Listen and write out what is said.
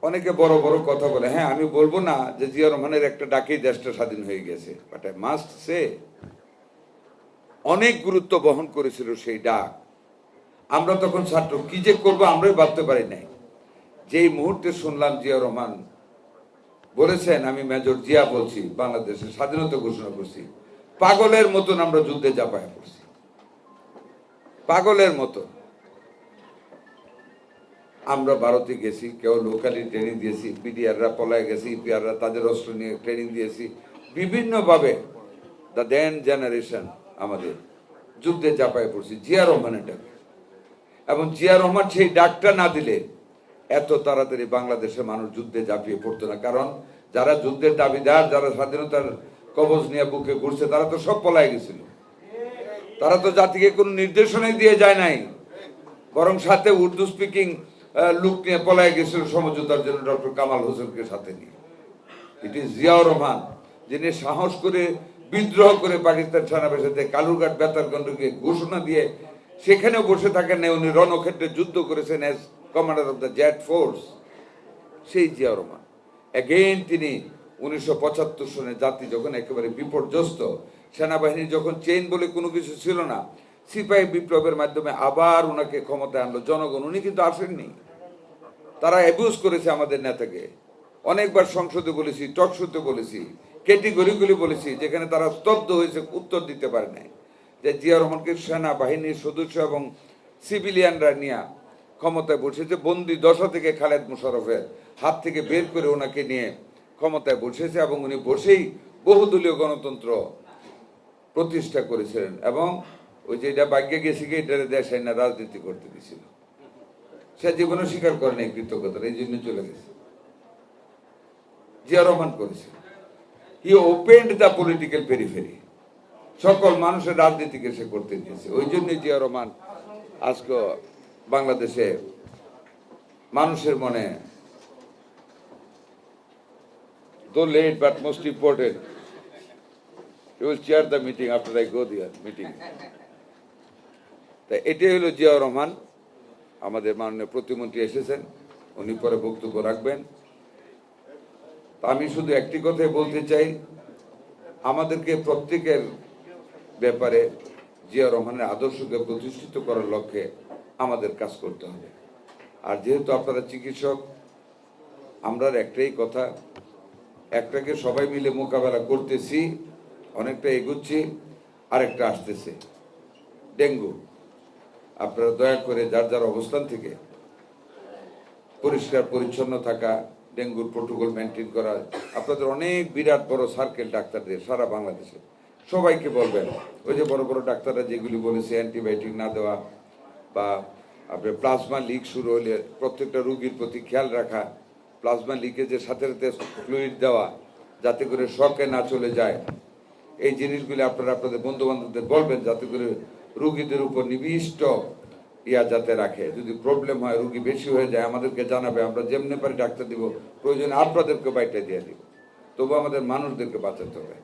অনেকে বড় বড় কথা বলে, হ্যাঁ আমি বলবো না যে জিয়া রহমানের একটা ডাকেই দেশটা স্বাধীন হয়ে গেছে, বাট আই মাস্ট সে অনেক গুরুত্ব বহন করেছিল সেই ডাক। আমরা তখন ছাত্র, কি যে করবো আমরাই ভাবতে পারি নাই। যেই মুহূর্তে শুনলাম জিয়া রহমান বলেছেন আমি মেজর জিয়া বলছি, বাংলাদেশের স্বাধীনতা ঘোষণা করছি, পাগলের মতন আমরা যুদ্ধে ঝাঁপায় পড়ছি, পাগলের মতো। আমরা ভারতে গেছি, কেউ লোকালি ট্রেনিং দিয়েছি, পিডিআররা পলায় গেছি, ইপিআররা তাদের অস্ত্র নিয়ে ট্রেনিং দিয়েছি, বিভিন্নভাবে দ্য দেন জেনারেশন আমাদের যুদ্ধে চাপায় পড়ছি জিয়া রহমানের ডাকে। এবং জিয়া রহমান সেই ডাকটা না দিলে এত তাড়াতাড়ি বাংলাদেশের মানুষ যুদ্ধে ঝাঁপিয়ে পড়তো না। কারণ যারা যুদ্ধের দাবিদার, যারা স্বাধীনতার কবজ নিয়ে বুকে ঘুরছে, তারা তো সব পলায় গেছিল। তারা তো জাতিকে কোনো নির্দেশনাই দিয়ে যায় নাই, বরং সাথে উর্দু স্পিকিং লুক নিয়ে পলায় গেছিল সমঝোতার জন্য ডক্টর কামাল হোসেনকে সাথে নিয়ে। ইট ইজ জিয়াউর রহমান যিনি সাহস করে বিদ্রোহ করে পাকিস্তান সেনাবাহিনীতে কালুরঘাট বেতারগঞ্জকে ঘোষণা দিয়ে সেখানেও বসে থাকেন না, উনি রণক্ষেত্রে যুদ্ধ করেছেন as commander of the jet force. সেই জিয়াউর রহমান অ্যাগেইন তিনি 1975 সনে জাতি যখন একেবারে বিপর্যস্ত, সেনাবাহিনী যখন চেইন বলে কোনো কিছু ছিল না, সিপাহী বিপ্লবের মাধ্যমে আবার ওনাকে ক্ষমতায় আনলো জনগণ। উনি কিন্তু আসেননি, তারা অ্যাবিউজ করেছে আমাদের নেতাকে। অনেকবার সংসদে বলেছি, টকশোতে বলেছি, ক্যাটেগরিগুলি বলেছি, যেখানে তারা স্তব্ধ হয়েছে, উত্তর দিতে পারে নাই, যে জিয়া রহমানকে সেনাবাহিনীর সদস্য এবং সিভিলিয়ানরা নিয়ে ক্ষমতায় বসেছে, বন্দি দশা থেকে খালেদ মোশাররফের হাত থেকে বের করে ওনাকে নিয়ে ক্ষমতায় বসেছে, এবং উনি বসেই বহুদলীয় গণতন্ত্র প্রতিষ্ঠা করেছিলেন। এবং ওই যে এটা ভাগ্যে গেছে গিয়ে এটা দেশ আইনা রাজনীতি করতে দিয়েছিল, সে জীবনে স্বীকার করেন এই কৃতজ্ঞতা, এই জন্য চলে গেছে। জিয়া রহমান করেছে, he opened the political periphery, সকল মানুষের রাজনীতিকে সে করতে দিয়েছে। ওই জন্য জিয়া রহমান আজকে বাংলাদেশে মানুষের মনে, though late but most important, you will chair the meeting after I go there meeting. তাই এটাই হলো জিয়াউর রহমান। আমাদের মাননীয় প্রতিমন্ত্রী এসেছেন, উনি পরে বক্তব্য রাখবেন। আমি শুধু একটি কথাই বলতে চাই, আমাদেরকে প্রত্যেকের ব্যাপারে জিয়া রহমানের আদর্শকে প্রতিষ্ঠিত করার লক্ষ্যে আমাদের কাজ করতে হবে। আর যেহেতু আপনারা চিকিৎসক, আমরা একটাই কথা, একটাকে সবাই মিলে মোকাবেলা করতেছি, অনেকটা এগুচ্ছি, আরেকটা আসতেছে ডেঙ্গু। আপনারা দয়া করে যার যার অবস্থান থেকে পরিষ্কার পরিচ্ছন্ন থাকা, ডেঙ্গুর প্রোটোকল মেনটেন করা, আপনাদের অনেক বিরাট বড় সার্কেল ডাক্তারদের সারা বাংলাদেশে সবাইকে বলবেন, ওই যে বড় বড় ডাক্তাররা যেগুলি বলেছে অ্যান্টিবায়োটিক না দেওয়া, বা আপনার প্লাজমা লিক শুরু হলে প্রত্যেকটা রুগীর প্রতি খেয়াল রাখা, প্লাজমা লিকেজের সাথে সাথে ফ্লুইড দেওয়া যাতে করে শকে না চলে যায়, এই জিনিসগুলি আপনারা আপনাদের বন্ধু বান্ধবদের বলবেন, যাতে করে রুগীদের উপর নিবিষ্ট যাতে রাখে। যদি প্রবলেম হয়, রুগী বেশি হয়ে যায়, আমাদেরকে জানাবে, আমরা যেমনি পারি ডাক্তার দিব, প্রয়োজনে আপনাদেরকে বাইটা দিয়ে দিব, তবু আমাদের মানুষদেরকে বাঁচাতে হবে।